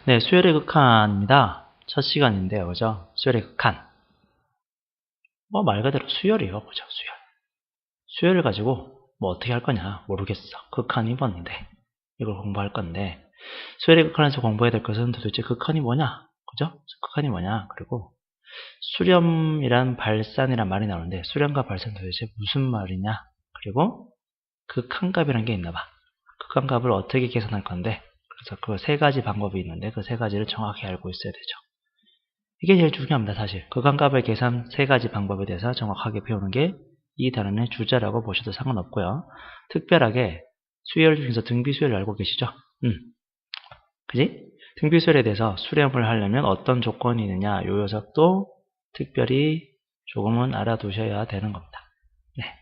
네, 수열의 극한입니다. 첫 시간인데요, 그죠? 수열의 극한. 말 그대로 수열이에요, 그죠? 수열. 수열을 가지고 뭐 어떻게 할 거냐? 모르겠어. 극한이 뭔데? 이걸 공부할 건데, 수열의 극한에서 공부해야 될 것은 도대체 극한이 뭐냐? 그죠? 극한이 뭐냐? 그리고 수렴이란 발산이란 말이 나오는데, 수렴과 발산 도대체 무슨 말이냐? 그리고 극한값이란 게 있나 봐. 극한값을 어떻게 계산할 건데, 그래서 그 세 가지 방법이 있는데, 그 세 가지를 정확히 알고 있어야 되죠. 이게 제일 중요합니다, 사실. 극한값의 계산 세 가지 방법에 대해서 정확하게 배우는 게 이 단원의 주제라고 보셔도 상관없고요. 특별하게 수열 중에서 등비수열을 알고 계시죠? 그지? 등비수열에 대해서 수렴을 하려면 어떤 조건이 있느냐, 이 녀석도 특별히 조금은 알아두셔야 되는 겁니다. 네.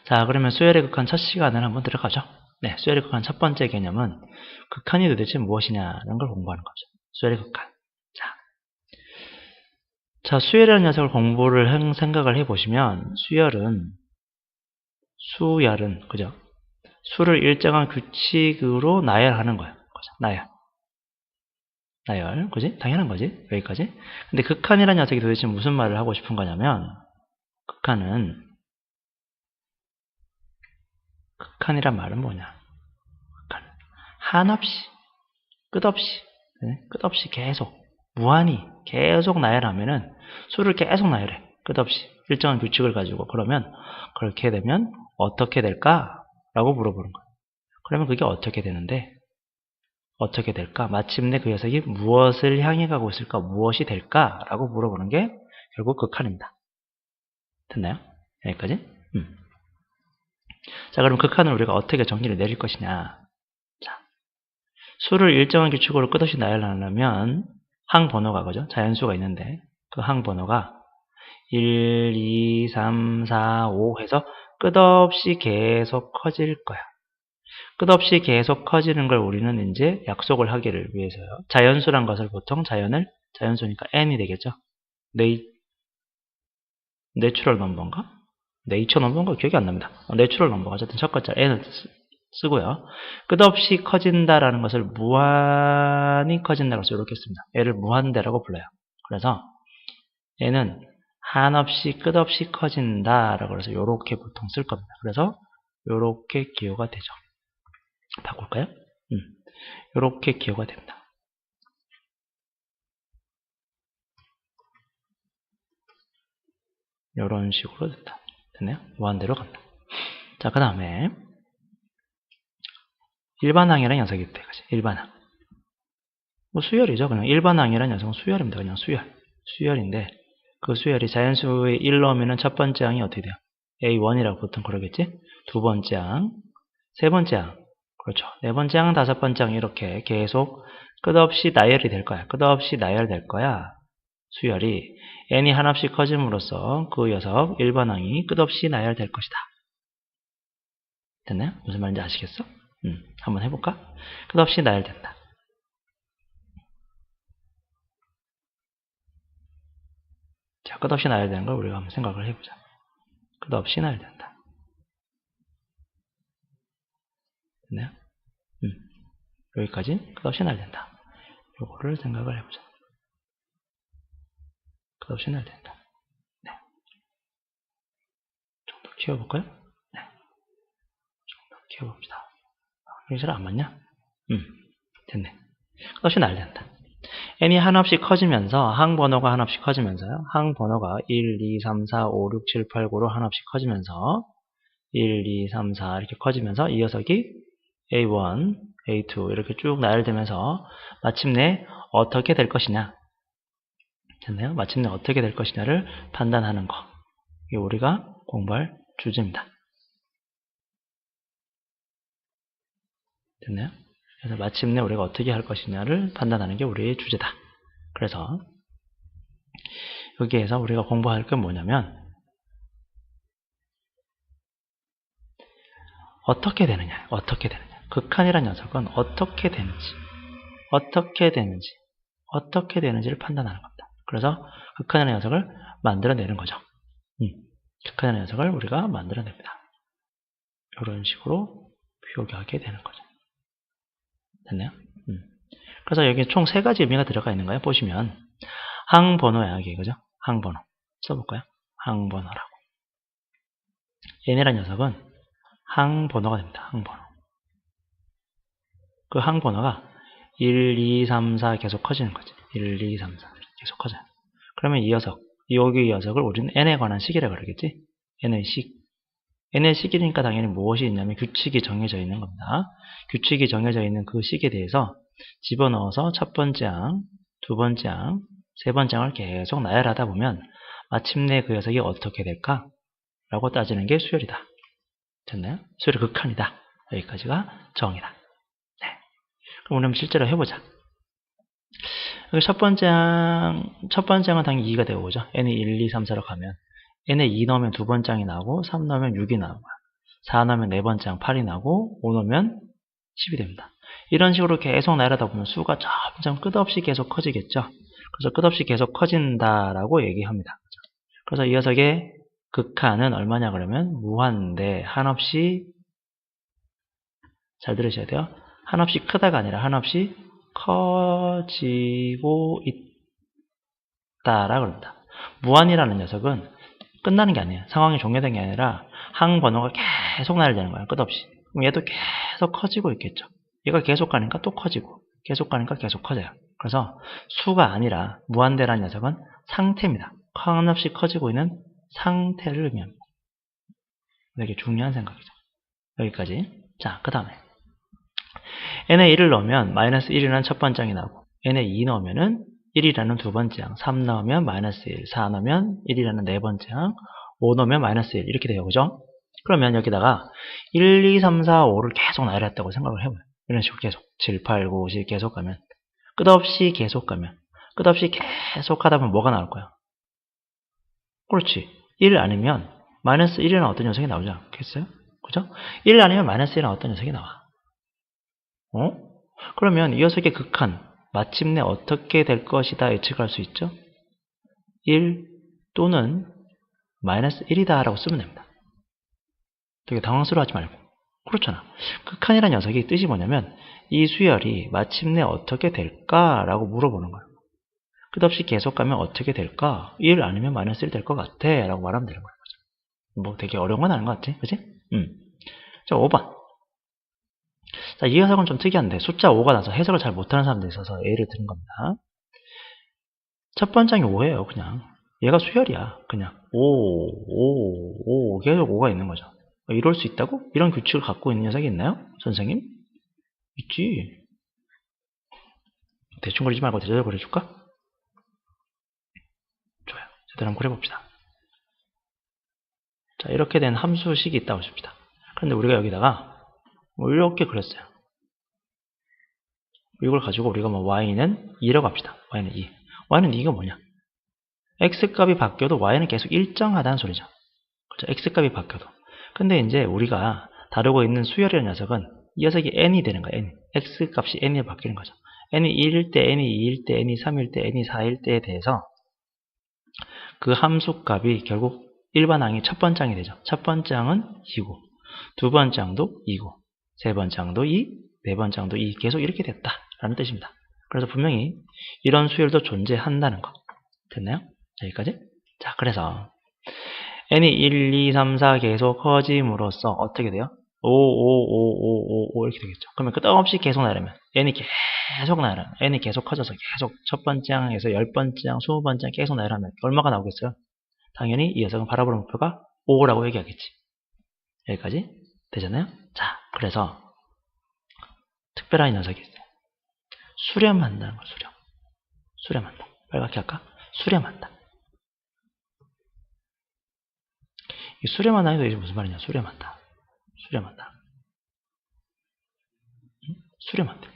자, 그러면 수열의 극한 첫 시간을 한번 들어가죠. 네, 수열의 극한 첫 번째 개념은 극한이 도대체 무엇이냐는 걸 공부하는 거죠. 수열의 극한. 자, 수열이라는 녀석을 공부를 생각을 해보시면 수열은 그죠? 수를 일정한 규칙으로 나열하는 거예요. 그죠? 나열, 그지? 당연한 거지? 여기까지. 근데 극한이라는 녀석이 도대체 무슨 말을 하고 싶은 거냐면 극한이란 말은 뭐냐? 극한. 한없이, 끝없이 계속 무한히 계속 나열하면은 수를 계속 나열해. 끝없이 일정한 규칙을 가지고. 그러면 그렇게 되면 어떻게 될까? 라고 물어보는 거예요. 그러면 그게 어떻게 되는데 어떻게 될까? 마침내 그 녀석이 무엇을 향해 가고 있을까? 무엇이 될까? 라고 물어보는 게 결국 극한입니다. 됐나요? 여기까지? 자, 그럼 극한을 우리가 어떻게 정리를 내릴 것이냐? 자, 수를 일정한 규칙으로 끝없이 나열하려면 항번호가 그죠? 자연수가 있는데 그 항번호가 1, 2, 3, 4, 5 해서 끝없이 계속 커질 거야. 끝없이 계속 커지는 걸 우리는 이제 약속을 하기를 위해서요. 자연수란 것을 보통 자연수니까 n이 되겠죠. 내추럴 넘버인가? 네이처 넘버인가? 기억이 안 납니다. 내추럴 넘버. 어쨌든 첫 글자 n을 쓰고요. 끝없이 커진다라는 것을 무한히 커진다고 해서 이렇게 씁니다. 얘를 무한대라고 불러요. 그래서 n은 한없이 끝없이 커진다라고 해서 이렇게 보통 쓸 겁니다. 그래서 이렇게 기호가 되죠. 바꿀까요? 이렇게 기호가 됩니다. 이런 식으로 됐다. 됐네요? 무한대로 간다. 자, 그 다음에 일반항이라는 녀석이 있대. 일반항. 뭐 수열이죠. 그냥 일반항이라는 녀석은 수열입니다. 그냥 수열인데 그 수열이 자연수의 1 넣으면 첫 번째 항이 어떻게 돼요? A1이라고 보통 그러겠지? 두 번째 항, 세 번째 항, 그렇죠. 네 번째 항, 다섯 번째 항 이렇게 계속 끝없이 나열이 될 거야. 끝없이 나열될 거야. 수열이 n이 한없이 커짐으로써 그 녀석 일반항이 끝없이 나열될 것이다. 됐나요? 무슨 말인지 아시겠어? 한번 해볼까? 끝없이 나열된다. 자, 끝없이 나열되는 걸 우리가 한번 생각을 해보자. 끝없이 나열된다. 됐나요? 여기까지 끝없이 나열된다. 요거를 생각을 해보자. 끝없이 나열된다. 네. 좀 더 키워볼까요? 네. 좀 더 키워봅시다. 여기 잘 안 맞냐? 됐네. 끝없이 나열된다. n이 한없이 커지면서 항번호가 한없이 커지면서요. 항번호가 1, 2, 3, 4, 5, 6, 7, 8, 9로 한없이 커지면서 1, 2, 3, 4 이렇게 커지면서 이 녀석이 A1, A2 이렇게 쭉 나열되면서 마침내 어떻게 될 것이냐. 됐나요? 마침내 어떻게 될 것이냐를 판단하는 거. 이게 우리가 공부할 주제입니다. 됐나요? 그래서 마침내 우리가 어떻게 할 것이냐를 판단하는 게 우리의 주제다. 그래서 여기에서 우리가 공부할 건 뭐냐면 어떻게 되느냐. 극한이라는 녀석은 어떻게 되는지를 판단하는 겁니다. 그래서 극한이라는 녀석을 만들어내는 거죠. 극한이라는 녀석을 우리가 만들어냅니다. 이런 식으로 표기하게 되는 거죠. 됐나요? 그래서 여기 총 3가지 의미가 들어가 있는 거예요. 보시면 항번호야 이게 그죠? 항번호 써볼까요? 항번호라고. n이라는 녀석은 항번호가 됩니다. 항번호. 그 항번호가 1, 2, 3, 4 계속 커지는 거지. 1, 2, 3, 4 계속 커져요. 그러면 이 녀석, 여기 이 녀석을 우리는 n에 관한 식이라고 그러겠지? n의 식. n의 식이니까 당연히 무엇이 있냐면 규칙이 정해져 있는 겁니다. 규칙이 정해져 있는 그 식에 대해서 집어넣어서 첫 번째 항, 두 번째 항, 세 번째 항을 계속 나열하다 보면 마침내 그 녀석이 어떻게 될까? 라고 따지는 게 수열이다. 됐나요? 수열의 극한이다. 여기까지가 정의다. 네. 그럼 우리 한번 실제로 해보자. 여기 첫 번째 항은 당연히 2가 되고, 그죠? n이 1, 2, 3, 4로 가면 n에 2 넣으면 두 번째 항이 나오고 3 넣으면 6이 나오고 4 넣으면 네 번째 항 8이 나오고 5 넣으면 10이 됩니다. 이런 식으로 계속 나열하다 보면 수가 점점 끝없이 계속 커지겠죠. 그래서 끝없이 계속 커진다라고 얘기합니다. 그래서 이 녀석의 극한은 얼마냐 그러면 무한대 한없이, 잘 들으셔야 돼요. 한없이 크다가 아니라 한없이 커지고 있다라고 합니다. 무한이라는 녀석은 끝나는 게 아니에요. 상황이 종료된 게 아니라 항번호가 계속 나열되는 거예요. 끝없이. 그럼 얘도 계속 커지고 있겠죠. 얘가 계속 가니까 또 커지고 계속 가니까 계속 커져요. 그래서 수가 아니라 무한대라는 녀석은 상태입니다. 한없이 커지고 있는 상태를 의미합니다. 되게 중요한 생각이죠. 여기까지. 자, 그 다음에 n에 1을 넣으면 마이너스 1이라는 첫 번째 항이 나오고 n에 2 넣으면은 1이라는 두 번째 항, 3 넣으면 마이너스 1, 4 넣으면 1이라는 네 번째 항, 5 넣으면 마이너스 1 이렇게 돼요. 그죠? 그러면 여기다가 1, 2, 3, 4, 5를 계속 나열했다고 생각을 해봐요. 이런 식으로 계속 7, 8, 9, 10 계속 가면 끝없이 계속 가면 끝없이 계속 하다 보면 뭐가 나올 거야? 그렇지. 1 아니면 마이너스 1이라는 어떤 녀석이 나오지 않겠어요? 그죠? 1 아니면 마이너스 1이라는 어떤 녀석이 나와. 그러면 이 녀석의 극한 마침내 어떻게 될 것이다 예측할 수 있죠? 1 또는 마이너스 1이다 라고 쓰면 됩니다. 되게 당황스러워하지 말고. 그렇잖아. 극한이라는 녀석이 뜻이 뭐냐면 이 수열이 마침내 어떻게 될까? 라고 물어보는 거예요. 끝없이 계속 가면 어떻게 될까? 1 아니면 마이너스 1 될 것 같아 라고 말하면 되는 거예요. 뭐 되게 어려운 건 아닌 것 같지? 그치? 자, 5번. 자, 이 녀석은 좀 특이한데 숫자 5가 나서 해석을 잘 못하는 사람들이 있어서 예를 드는 겁니다. 첫 번째 항이 5예요. 그냥 얘가 수열이야. 그냥 5 계속 5가 있는 거죠. 이럴 수 있다고? 이런 규칙을 갖고 있는 녀석이 있나요? 선생님? 있지. 대충 그리지 말고 제대로 그려줄까? 좋아요. 제대로 한번 그려봅시다. 자, 이렇게 된 함수식이 있다고 하십시다. 그런데 우리가 여기다가 뭐 이렇게 그렸어요. 이걸 가지고 우리가 뭐 y는 2라고 합시다. y는 2. y는 2가 뭐냐? x값이 바뀌어도 y는 계속 일정하다는 소리죠. 그렇죠? x값이 바뀌어도. 근데 이제 우리가 다루고 있는 수열이라는 녀석은 이 녀석이 n이 되는 거야. n. x값이 n이 바뀌는 거죠. n이 1일 때, n이 2일 때, n이 3일 때, n이 4일 때에 대해서 그 함수값이 결국 일반 항이 첫 번째 항이 되죠. 첫 번째 항은 2고, 두 번째 항도 2고, 세 번째 항도 2, 네 번째 항도 2 계속 이렇게 됐다라는 뜻입니다. 그래서 분명히 이런 수열도 존재한다는 거. 됐나요? 여기까지? 자, 그래서 n이 1, 2, 3, 4 계속 커짐으로써 어떻게 돼요? 5 이렇게 되겠죠. 그러면 끝없이 계속 나르면 n이 계속 나르면 n이 계속 커져서 계속 첫 번째 항에서 10번째 항, 20번째 항 계속 나르면 얼마가 나오겠어요? 당연히 이 녀석은 바라보는 목표가 5라고 얘기하겠지. 여기까지 되잖아요? 자, 그래서 특별한 녀석이 있어요. 수렴한다는 거, 수렴. 수렴한다. 빨갛게 할까? 수렴한다. 이 수렴한다 해도 이게 무슨 말이냐? 수렴한다. 수렴한다. 수렴한다.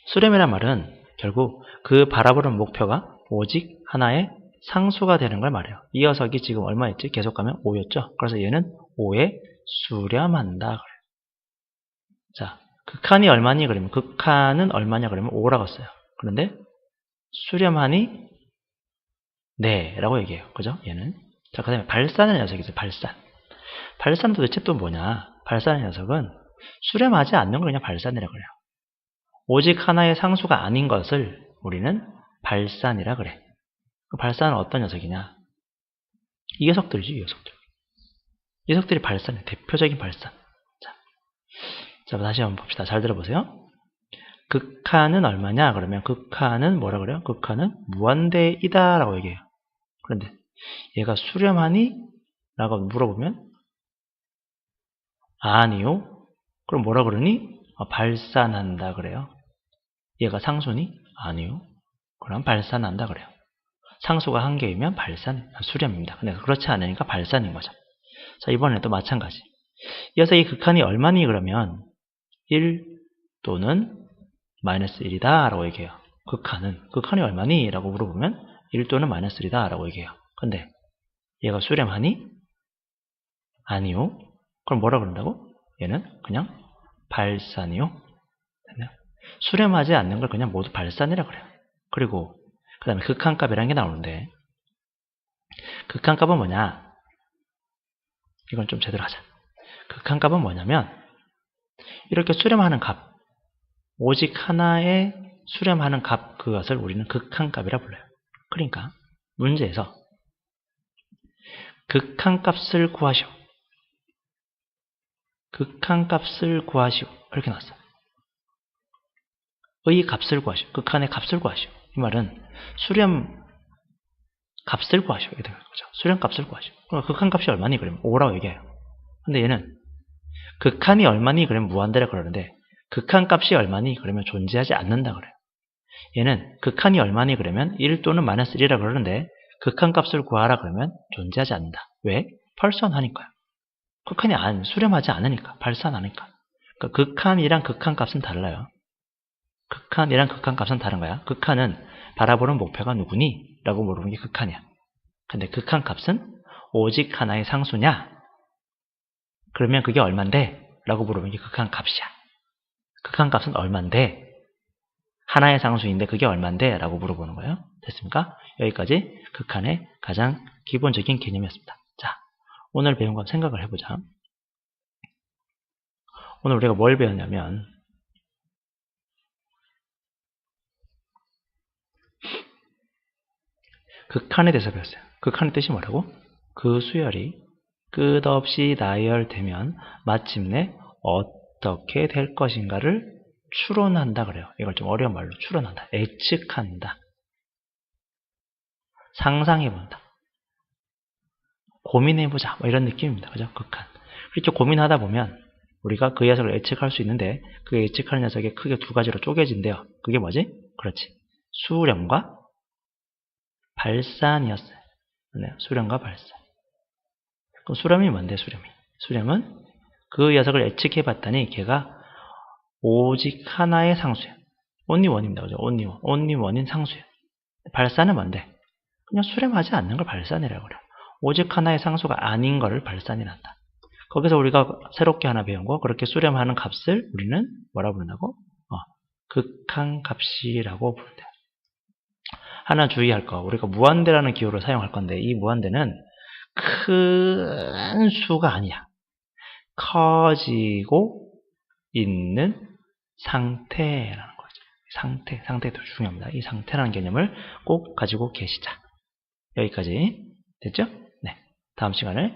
수렴이란 말은 결국 그 바라보는 목표가 오직 하나의 상수가 되는 걸 말해요. 이 녀석이 지금 얼마였지? 계속 가면 5였죠? 그래서 얘는 5에 수렴한다. 자, 극한이 얼마니? 그러면 극한은 얼마냐? 그러면 5라고 써요. 그런데 수렴하니? 네, 라고 얘기해요. 그죠? 얘는. 자, 그 다음에 발산의 녀석이 있어요. 발산. 발산 도대체 또 뭐냐? 발산의 녀석은 수렴하지 않는 걸 그냥 발산이라고 해요. 오직 하나의 상수가 아닌 것을 우리는 발산이라 그래. 그 발산은 어떤 녀석이냐? 이 녀석들이지, 이 녀석들. 이 녀석들이 발산이에요. 대표적인 발산. 자, 다시 한번 봅시다. 잘 들어보세요. 극한은 얼마냐? 그러면 극한은 뭐라 그래요? 극한은 무한대이다 라고 얘기해요. 그런데 얘가 수렴하니? 라고 물어보면 아니요. 그럼 뭐라 그러니? 발산한다 그래요. 얘가 상수니? 아니요. 그럼 발산한다 그래요. 상수가 한 개이면 수렴입니다. 근데 그렇지 않으니까 발산인 거죠. 자, 이번에도 마찬가지. 이어서 이 극한이 얼마니? 그러면 1 또는 마이너스 1이다 라고 얘기해요. 극한이 얼마니? 라고 물어보면 1 또는 마이너스 1이다 라고 얘기해요. 근데 얘가 수렴하니? 아니요. 그럼 뭐라 그런다고? 얘는 그냥 발산이요. 수렴하지 않는 걸 그냥 모두 발산이라 그래요. 그리고 그 다음에 극한값이라는 게 나오는데 극한값은 뭐냐? 이건 좀 제대로 하자. 극한값은 뭐냐면 이렇게 수렴하는 값, 오직 하나의 수렴하는 값, 그것을 우리는 극한값이라 불러요. 그러니까 문제에서 극한값을 구하시오. 극한값을 구하시오. 이렇게 나왔어. 의 값을 구하시오. 극한의 값을 구하시오. 이 말은 수렴 값을 구하시오. 이렇게 되는 거죠. 수렴 값을 구하시오. 그럼 극한값이 얼마니? 그러면 5라고 얘기해요. 근데 얘는 극한이 얼마니? 그러면 무한대라 그러는데 극한값이 얼마니? 그러면 존재하지 않는다 그래요. 얘는 극한이 얼마니? 그러면 1 또는 마이너스 1이라 그러는데 극한값을 구하라 그러면 존재하지 않는다. 왜? 발산하니까요. 극한이 수렴하지 않으니까. 발산하니까. 그러니까 극한이랑 극한값은 달라요. 극한이랑 극한값은 다른 거야. 극한은 바라보는 목표가 누구니? 라고 물어보는 게 극한이야. 근데 극한값은 오직 하나의 상수냐? 그러면 그게 얼만데? 라고 물어보는 게 극한값이야. 극한값은 얼만데? 하나의 상수인데 그게 얼만데? 라고 물어보는 거예요. 됐습니까? 여기까지 극한의 가장 기본적인 개념이었습니다. 자, 오늘 배운 건 생각을 해보자. 오늘 우리가 뭘 배웠냐면 극한에 대해서 배웠어요. 극한의 뜻이 뭐라고? 그 수열이 끝없이 나열되면 마침내 어떻게 될 것인가를 추론한다 그래요. 이걸 좀 어려운 말로 추론한다. 예측한다. 상상해본다. 고민해보자. 뭐 이런 느낌입니다. 그죠? 극한. 이렇게 고민하다 보면 우리가 그 녀석을 예측할 수 있는데 그 예측하는 녀석이 크게 두 가지로 쪼개진대요. 그게 뭐지? 그렇지. 수렴과 발산이었어요. 네, 수렴과 발산. 그럼 수렴이 뭔데, 수렴이? 수렴은 그 녀석을 예측해봤더니 걔가 오직 하나의 상수야. only one입니다. 그죠? only one인 상수야. 발산은 뭔데? 그냥 수렴하지 않는 걸 발산이라고 그래요. 오직 하나의 상수가 아닌 거를 발산이란다. 거기서 우리가 새롭게 하나 배운 거, 그렇게 수렴하는 값을 우리는 뭐라 부른다고? 극한값이라고 부른대요. 하나 주의할 거, 우리가 무한대라는 기호를 사용할 건데 이 무한대는 큰 수가 아니야. 커지고 있는 상태라는 거죠. 상태도 중요합니다. 이 상태라는 개념을 꼭 가지고 계시자. 여기까지 됐죠? 네. 다음 시간에